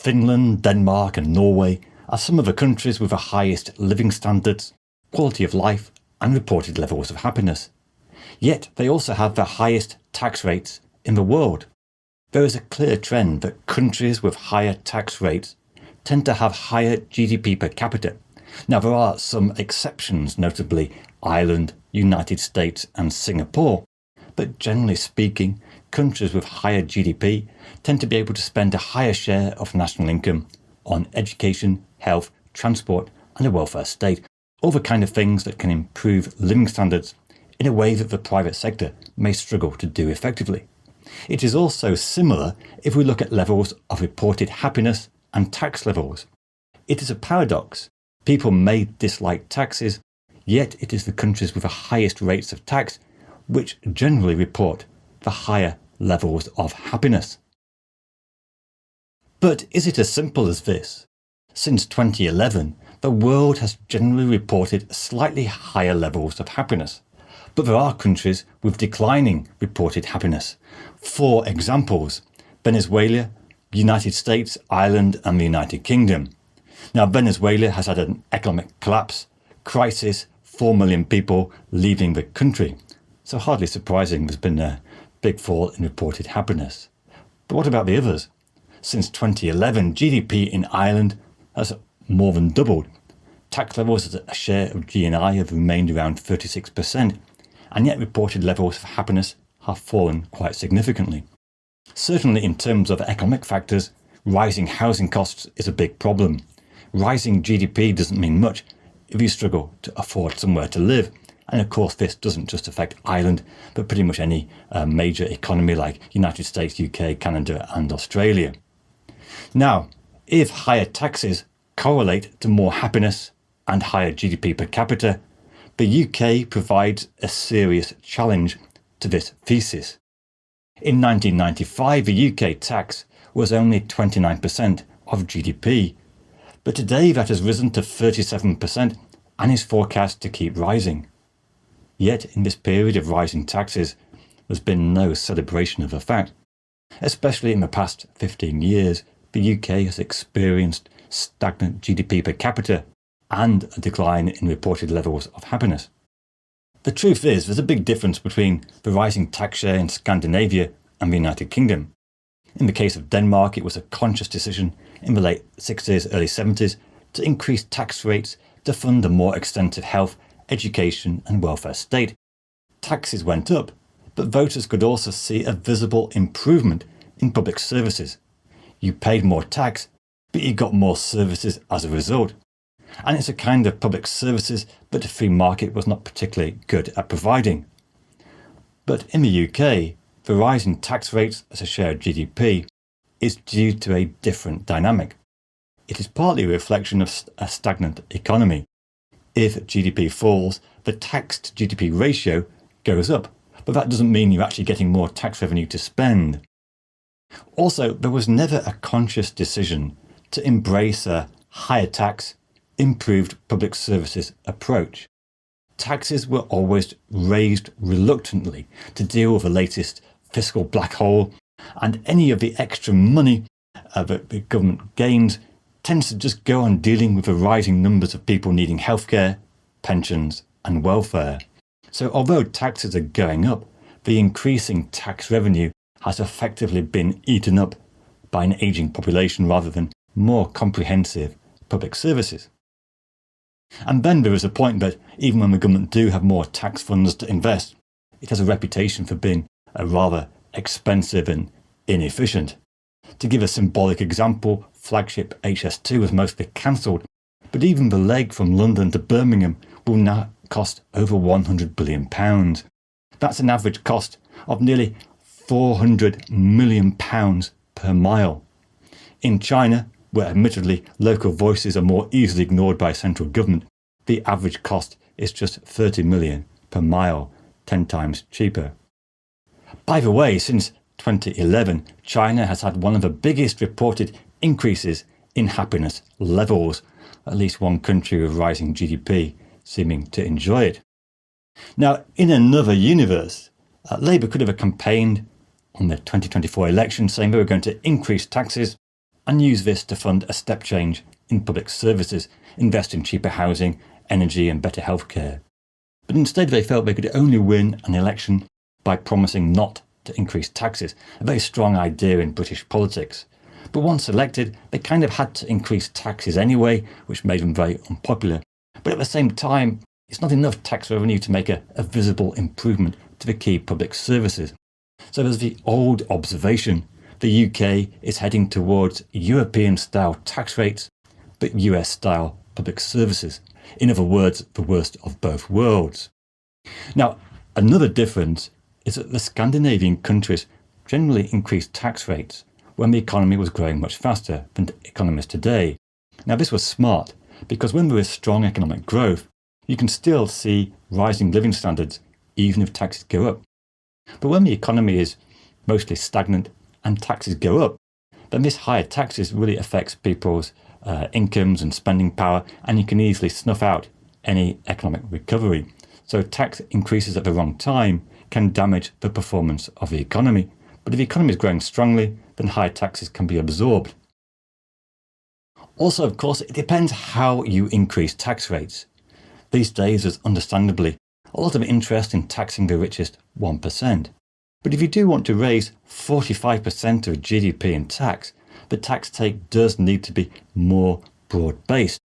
Finland, Denmark and Norway are some of the countries with the highest living standards, quality of life and reported levels of happiness. Yet they also have the highest tax rates in the world. There is a clear trend that countries with higher tax rates tend to have higher GDP per capita. Now there are some exceptions, notably Ireland, United States and Singapore, but generally speaking, countries with higher GDP tend to be able to spend a higher share of national income on education, health, transport and a welfare state, all the kind of things that can improve living standards in a way that the private sector may struggle to do effectively. It is also similar if we look at levels of reported happiness and tax levels. It is a paradox. People may dislike taxes, yet it is the countries with the highest rates of tax which generally report the higher levels of happiness. But is it as simple as this? Since 2011, the world has generally reported slightly higher levels of happiness, but there are countries with declining reported happiness. For examples, Venezuela, United States, Ireland and the United Kingdom. Now Venezuela has had an economic collapse, crisis, 4 million people leaving the country. So hardly surprising there's been a big fall in reported happiness. But what about the others? Since 2011, GDP in Ireland has more than doubled. Tax levels as a share of GNI have remained around 36%, and yet reported levels of happiness have fallen quite significantly. Certainly in terms of economic factors, rising housing costs is a big problem. Rising GDP doesn't mean much if you struggle to afford somewhere to live. And of course this doesn't just affect Ireland, but pretty much any major economy like United States, UK, Canada and Australia. Now, if higher taxes correlate to more happiness and higher GDP per capita, the UK provides a serious challenge to this thesis. In 1995, the UK tax was only 29% of GDP, but today that has risen to 37% and is forecast to keep rising. Yet in this period of rising taxes, there's been no celebration of the fact. Especially in the past 15 years, the UK has experienced stagnant GDP per capita and a decline in reported levels of happiness. The truth is, there's a big difference between the rising tax share in Scandinavia and the United Kingdom. In the case of Denmark, it was a conscious decision in the late 60s, early 70s to increase tax rates to fund a more extensive health, education and welfare state. Taxes went up, but voters could also see a visible improvement in public services. You paid more tax, but you got more services as a result. And it's a kind of public services that the free market was not particularly good at providing. But in the UK, the rise in tax rates as a share of GDP is due to a different dynamic. It is partly a reflection of a stagnant economy. If GDP falls, the tax to GDP ratio goes up, but that doesn't mean you're actually getting more tax revenue to spend. Also, there was never a conscious decision to embrace a higher tax, improved public services approach. Taxes were always raised reluctantly to deal with the latest fiscal black hole, and any of the extra money that the government gains tends to just go on dealing with the rising numbers of people needing healthcare, pensions and welfare. So although taxes are going up, the increasing tax revenue has effectively been eaten up by an ageing population rather than more comprehensive public services. And then there is a point that even when the government do have more tax funds to invest, it has a reputation for being rather expensive and inefficient. To give a symbolic example, flagship HS2 was mostly cancelled, but even the leg from London to Birmingham will now cost over £100 billion. That's an average cost of nearly £400 million per mile. In China, where admittedly local voices are more easily ignored by central government, the average cost is just 30 million per mile, 10 times cheaper. By the way, since 2011, China has had one of the biggest reported increases in happiness levels, at least one country with rising GDP seeming to enjoy it. Now, in another universe, Labour could have campaigned on the 2024 election saying they were going to increase taxes and use this to fund a step change in public services, invest in cheaper housing, energy and better healthcare. But instead they felt they could only win an election by promising not to increase taxes, a very strong idea in British politics. But once elected, they kind of had to increase taxes anyway, which made them very unpopular. But at the same time, it's not enough tax revenue to make a visible improvement to the key public services. So there's the old observation: the UK is heading towards European-style tax rates, but US-style public services. In other words, the worst of both worlds. Now, another difference is that the Scandinavian countries generally increased tax rates when the economy was growing much faster than economies today. Now, this was smart because when there is strong economic growth, you can still see rising living standards even if taxes go up. But when the economy is mostly stagnant and taxes go up, then this higher taxes really affects people's incomes and spending power, and you can easily snuff out any economic recovery. So tax increases at the wrong time can damage the performance of the economy. But if the economy is growing strongly, then higher taxes can be absorbed. Also, of course, it depends how you increase tax rates. These days, there's understandably a lot of interest in taxing the richest 1%. But if you do want to raise 45% of GDP in tax, the tax take does need to be more broad-based.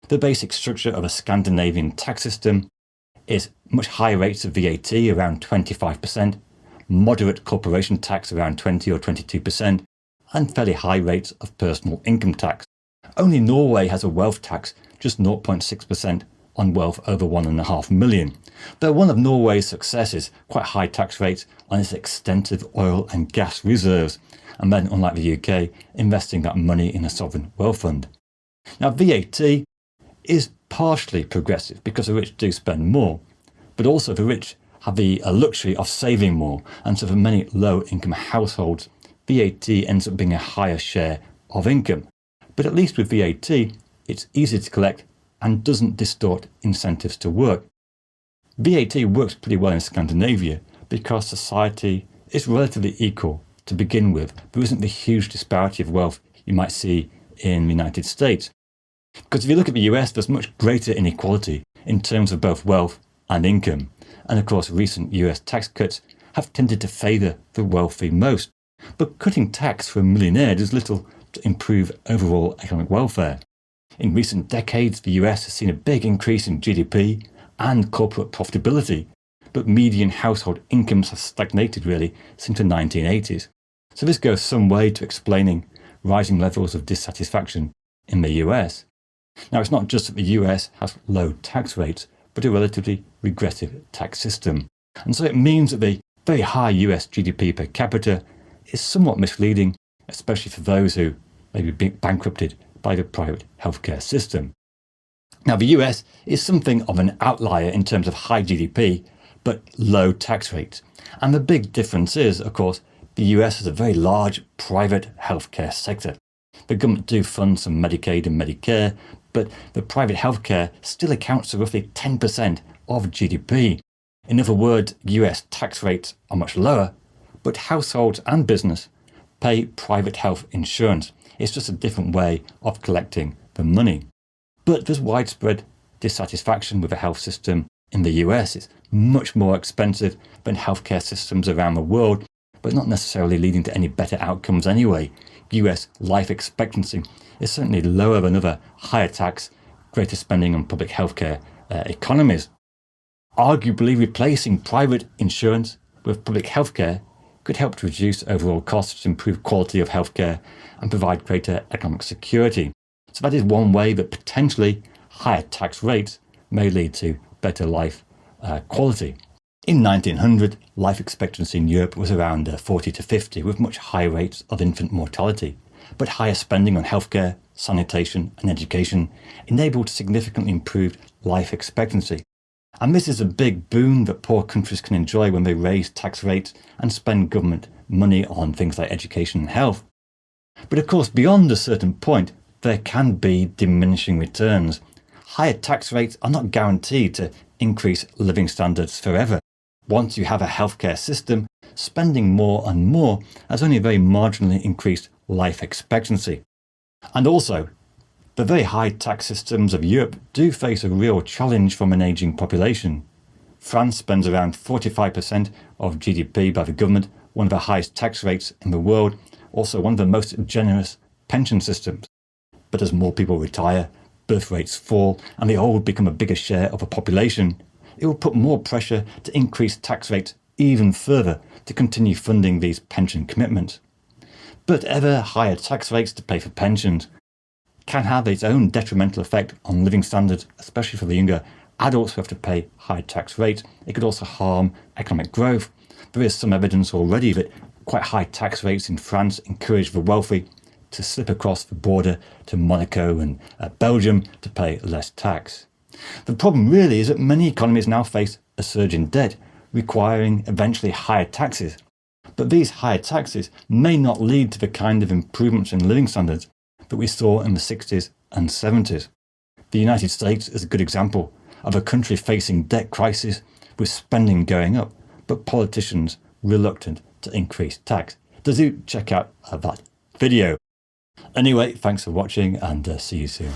The basic structure of a Scandinavian tax system is much higher rates of VAT, around 25%, moderate corporation tax around 20 or 22%, and fairly high rates of personal income tax. Only Norway has a wealth tax, just 0.6% on wealth over 1.5 million. Though one of Norway's successes, quite high tax rates on its extensive oil and gas reserves, and then, unlike the UK, investing that money in a sovereign wealth fund. Now, VAT is partially progressive because the rich do spend more, but also the rich have the luxury of saving more, and so for many low-income households, VAT ends up being a higher share of income. But at least with VAT, it's easy to collect and doesn't distort incentives to work. VAT works pretty well in Scandinavia because society is relatively equal to begin with. There isn't the huge disparity of wealth you might see in the United States. Because if you look at the US, there's much greater inequality in terms of both wealth and income. And of course, recent US tax cuts have tended to favour the wealthy most. But cutting tax for a millionaire does little to improve overall economic welfare. In recent decades, the US has seen a big increase in GDP and corporate profitability, but median household incomes have stagnated really since the 1980s. So this goes some way to explaining rising levels of dissatisfaction in the US. Now, it's not just that the US has low tax rates, but a relatively regressive tax system. And so it means that the very high US GDP per capita is somewhat misleading, especially for those who may be bankrupted by the private healthcare system. Now, the US is something of an outlier in terms of high GDP, but low tax rates. And the big difference is, of course, the US has a very large private healthcare sector. The government do fund some Medicaid and Medicare, but the private healthcare still accounts for roughly 10% of GDP. In other words, US tax rates are much lower, but households and business pay private health insurance. It's just a different way of collecting the money. But there's widespread dissatisfaction with the health system in the US. It's much more expensive than healthcare systems around the world, but not necessarily leading to any better outcomes anyway. US life expectancy is certainly lower than other higher tax, greater spending on public healthcare economies. Arguably, replacing private insurance with public healthcare could help to reduce overall costs, improve quality of healthcare, and provide greater economic security. So that is one way that potentially higher tax rates may lead to better life quality. In 1900, life expectancy in Europe was around 40 to 50, with much higher rates of infant mortality. But higher spending on healthcare, sanitation and education enabled significantly improved life expectancy. And this is a big boon that poor countries can enjoy when they raise tax rates and spend government money on things like education and health. But of course, beyond a certain point, there can be diminishing returns. Higher tax rates are not guaranteed to increase living standards forever. Once you have a healthcare system, spending more and more has only very marginally increased life expectancy. And also, the very high tax systems of Europe do face a real challenge from an ageing population. France spends around 45% of GDP by the government, one of the highest tax rates in the world, also one of the most generous pension systems. But as more people retire, birth rates fall, and the old become a bigger share of the population, it will put more pressure to increase tax rates even further to continue funding these pension commitments. But ever higher tax rates to pay for pensions can have its own detrimental effect on living standards, especially for the younger adults who have to pay high tax rates. It could also harm economic growth. There is some evidence already that quite high tax rates in France encourage the wealthy to slip across the border to Monaco and Belgium to pay less tax. The problem really is that many economies now face a surge in debt, requiring eventually higher taxes. But these higher taxes may not lead to the kind of improvements in living standards that we saw in the 60s and 70s. The United States is a good example of a country facing debt crisis with spending going up, but politicians reluctant to increase tax. Do check out that video. Anyway, thanks for watching and see you soon.